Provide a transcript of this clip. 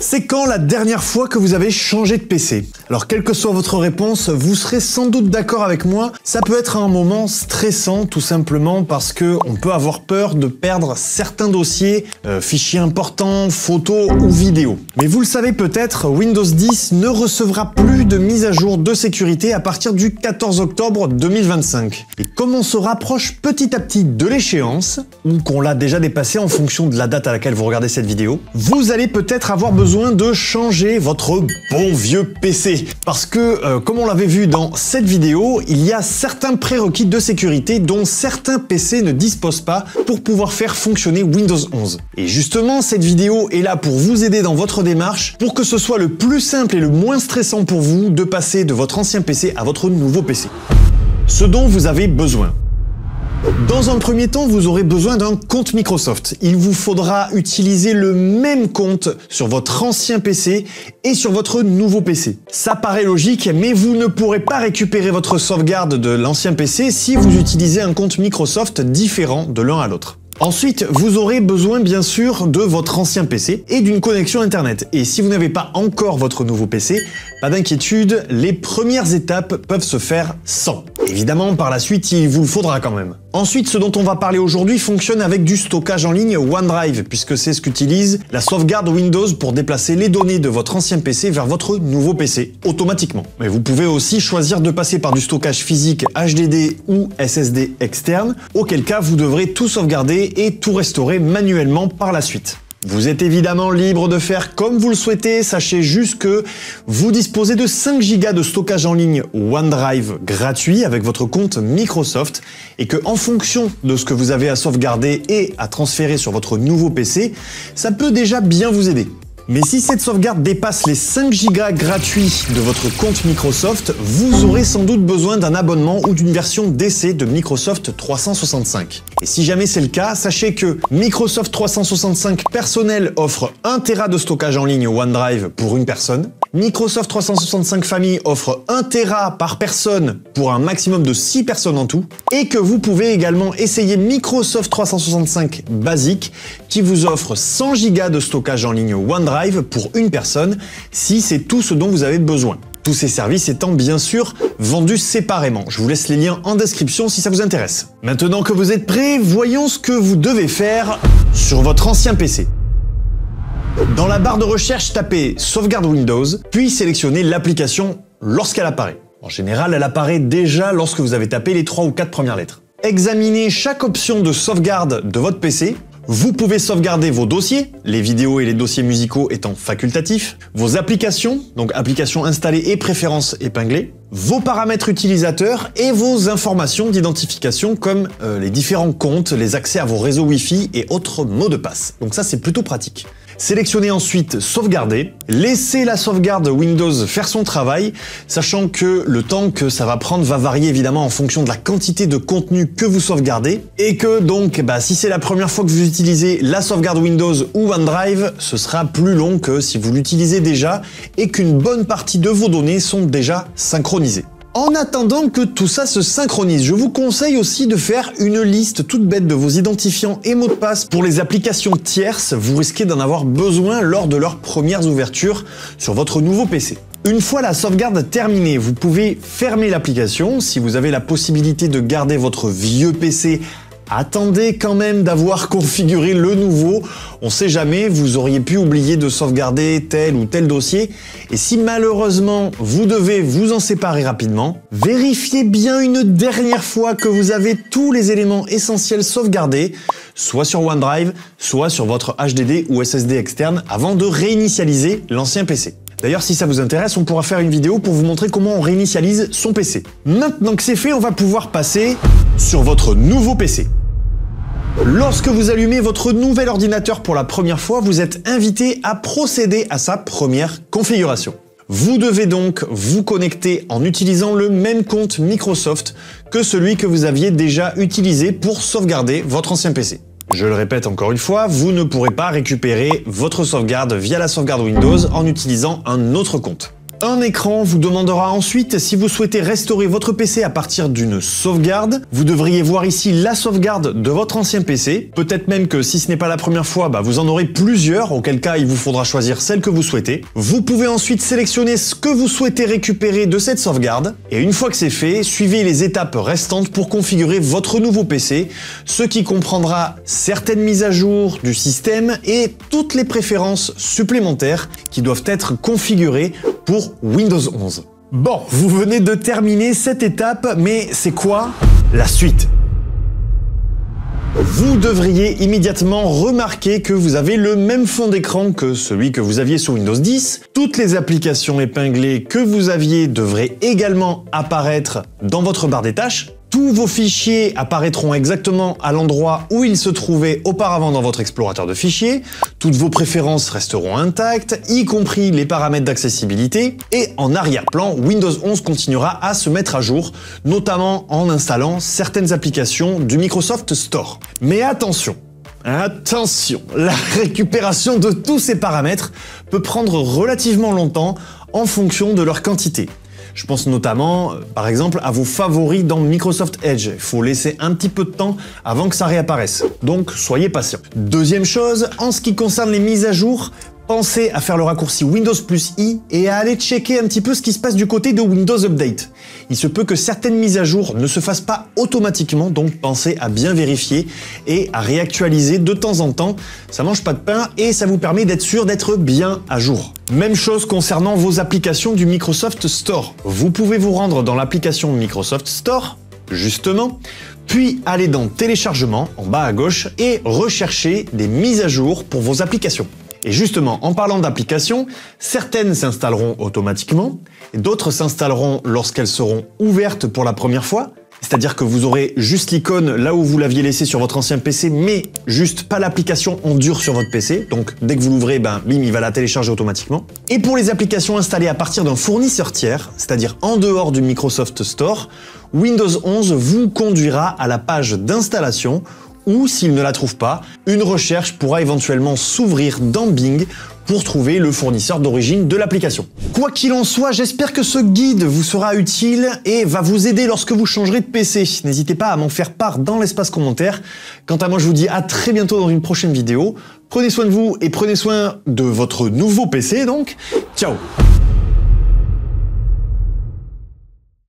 C'est quand la dernière fois que vous avez changé de PC? Alors quelle que soit votre réponse, vous serez sans doute d'accord avec moi, ça peut être un moment stressant tout simplement parce que on peut avoir peur de perdre certains dossiers, fichiers importants, photos ou vidéos. Mais vous le savez peut-être, Windows 10 ne recevra plus de mise à jour de sécurité à partir du 14 octobre 2025. Et comme on se rapproche petit à petit de l'échéance, ou qu'on l'a déjà dépassé en fonction de la date à laquelle vous regardez cette vidéo, vous allez peut-être avoir besoin de changer votre bon vieux PC. Parce que, comme on l'avait vu dans cette vidéo, il y a certains prérequis de sécurité dont certains PC ne disposent pas pour pouvoir faire fonctionner Windows 11. Et justement, cette vidéo est là pour vous aider dans votre démarche, pour que ce soit le plus simple et le moins stressant pour vous de passer de votre ancien PC à votre nouveau PC. Ce dont vous avez besoin. Dans un premier temps, vous aurez besoin d'un compte Microsoft. Il vous faudra utiliser le même compte sur votre ancien PC et sur votre nouveau PC. Ça paraît logique, mais vous ne pourrez pas récupérer votre sauvegarde de l'ancien PC si vous utilisez un compte Microsoft différent de l'un à l'autre. Ensuite, vous aurez besoin bien sûr de votre ancien PC et d'une connexion internet. Et si vous n'avez pas encore votre nouveau PC, pas d'inquiétude, les premières étapes peuvent se faire sans. Évidemment, par la suite, il vous le faudra quand même. Ensuite, ce dont on va parler aujourd'hui fonctionne avec du stockage en ligne OneDrive, puisque c'est ce qu'utilise la sauvegarde Windows pour déplacer les données de votre ancien PC vers votre nouveau PC, automatiquement. Mais vous pouvez aussi choisir de passer par du stockage physique HDD ou SSD externe, auquel cas vous devrez tout sauvegarder et tout restaurer manuellement par la suite. Vous êtes évidemment libre de faire comme vous le souhaitez, sachez juste que vous disposez de 5 Go de stockage en ligne OneDrive gratuit avec votre compte Microsoft et que en fonction de ce que vous avez à sauvegarder et à transférer sur votre nouveau PC, ça peut déjà bien vous aider. Mais si cette sauvegarde dépasse les 5 Go gratuits de votre compte Microsoft, vous aurez sans doute besoin d'un abonnement ou d'une version d'essai de Microsoft 365. Et si jamais c'est le cas, sachez que Microsoft 365 personnel offre 1 Tera de stockage en ligne OneDrive pour une personne. Microsoft 365 Famille offre 1 Tera par personne pour un maximum de 6 personnes en tout. Et que vous pouvez également essayer Microsoft 365 Basique qui vous offre 100 Go de stockage en ligne OneDrive pour une personne si c'est tout ce dont vous avez besoin. Tous ces services étant bien sûr vendus séparément. Je vous laisse les liens en description si ça vous intéresse. Maintenant que vous êtes prêts, voyons ce que vous devez faire sur votre ancien PC. Dans la barre de recherche, tapez Sauvegarde Windows, puis sélectionnez l'application lorsqu'elle apparaît. En général, elle apparaît déjà lorsque vous avez tapé les 3 ou 4 premières lettres. Examinez chaque option de sauvegarde de votre PC. Vous pouvez sauvegarder vos dossiers, les vidéos et les dossiers musicaux étant facultatifs, vos applications, donc applications installées et préférences épinglées, vos paramètres utilisateurs et vos informations d'identification comme les différents comptes, les accès à vos réseaux Wi-Fi et autres mots de passe. Donc ça, c'est plutôt pratique. Sélectionnez ensuite Sauvegarder, laissez la sauvegarde Windows faire son travail, sachant que le temps que ça va prendre va varier évidemment en fonction de la quantité de contenu que vous sauvegardez, et que donc si c'est la première fois que vous utilisez la sauvegarde Windows ou OneDrive, ce sera plus long que si vous l'utilisez déjà et qu'une bonne partie de vos données sont déjà synchronisées. En attendant que tout ça se synchronise, je vous conseille aussi de faire une liste toute bête de vos identifiants et mots de passe pour les applications tierces. Vous risquez d'en avoir besoin lors de leurs premières ouvertures sur votre nouveau PC. Une fois la sauvegarde terminée, vous pouvez fermer l'application. Si vous avez la possibilité de garder votre vieux PC, attendez quand même d'avoir configuré le nouveau. On sait jamais, vous auriez pu oublier de sauvegarder tel ou tel dossier. Et si malheureusement vous devez vous en séparer rapidement, vérifiez bien une dernière fois que vous avez tous les éléments essentiels sauvegardés, soit sur OneDrive, soit sur votre HDD ou SSD externe avant de réinitialiser l'ancien PC. D'ailleurs, si ça vous intéresse, on pourra faire une vidéo pour vous montrer comment on réinitialise son PC. Maintenant que c'est fait, on va pouvoir passer sur votre nouveau PC. Lorsque vous allumez votre nouvel ordinateur pour la première fois, vous êtes invité à procéder à sa première configuration. Vous devez donc vous connecter en utilisant le même compte Microsoft que celui que vous aviez déjà utilisé pour sauvegarder votre ancien PC. Je le répète encore une fois, vous ne pourrez pas récupérer votre sauvegarde via la sauvegarde Windows en utilisant un autre compte. Un écran vous demandera ensuite si vous souhaitez restaurer votre PC à partir d'une sauvegarde. Vous devriez voir ici la sauvegarde de votre ancien PC. Peut-être même que si ce n'est pas la première fois, vous en aurez plusieurs, auquel cas il vous faudra choisir celle que vous souhaitez. Vous pouvez ensuite sélectionner ce que vous souhaitez récupérer de cette sauvegarde. Et une fois que c'est fait, suivez les étapes restantes pour configurer votre nouveau PC, ce qui comprendra certaines mises à jour du système et toutes les préférences supplémentaires qui doivent être configurées pour Windows 11. Bon, vous venez de terminer cette étape, mais c'est quoi la suite ? Vous devriez immédiatement remarquer que vous avez le même fond d'écran que celui que vous aviez sur Windows 10. Toutes les applications épinglées que vous aviez devraient également apparaître dans votre barre des tâches. Tous vos fichiers apparaîtront exactement à l'endroit où ils se trouvaient auparavant dans votre explorateur de fichiers. Toutes vos préférences resteront intactes, y compris les paramètres d'accessibilité. Et en arrière-plan, Windows 11 continuera à se mettre à jour, notamment en installant certaines applications du Microsoft Store. Mais attention, la récupération de tous ces paramètres peut prendre relativement longtemps en fonction de leur quantité. Je pense notamment, par exemple, à vos favoris dans Microsoft Edge. Il faut laisser un petit peu de temps avant que ça réapparaisse. Donc, soyez patient. Deuxième chose, en ce qui concerne les mises à jour, pensez à faire le raccourci Windows plus I et à aller checker un petit peu ce qui se passe du côté de Windows Update. Il se peut que certaines mises à jour ne se fassent pas automatiquement, donc pensez à bien vérifier et à réactualiser de temps en temps. Ça mange pas de pain et ça vous permet d'être sûr d'être bien à jour. Même chose concernant vos applications du Microsoft Store. Vous pouvez vous rendre dans l'application Microsoft Store, justement, puis aller dans Téléchargement, en bas à gauche, et rechercher des mises à jour pour vos applications. Et justement, en parlant d'applications, certaines s'installeront automatiquement, et d'autres s'installeront lorsqu'elles seront ouvertes pour la première fois. C'est-à-dire que vous aurez juste l'icône là où vous l'aviez laissé sur votre ancien PC, mais juste pas l'application en dur sur votre PC. Donc dès que vous l'ouvrez, bim, il va la télécharger automatiquement. Et pour les applications installées à partir d'un fournisseur tiers, c'est-à-dire en dehors du Microsoft Store, Windows 11 vous conduira à la page d'installation ou, s'il ne la trouve pas, une recherche pourra éventuellement s'ouvrir dans Bing pour trouver le fournisseur d'origine de l'application. Quoi qu'il en soit, j'espère que ce guide vous sera utile et va vous aider lorsque vous changerez de PC. N'hésitez pas à m'en faire part dans l'espace commentaire. Quant à moi, je vous dis à très bientôt dans une prochaine vidéo. Prenez soin de vous et prenez soin de votre nouveau PC donc. Ciao!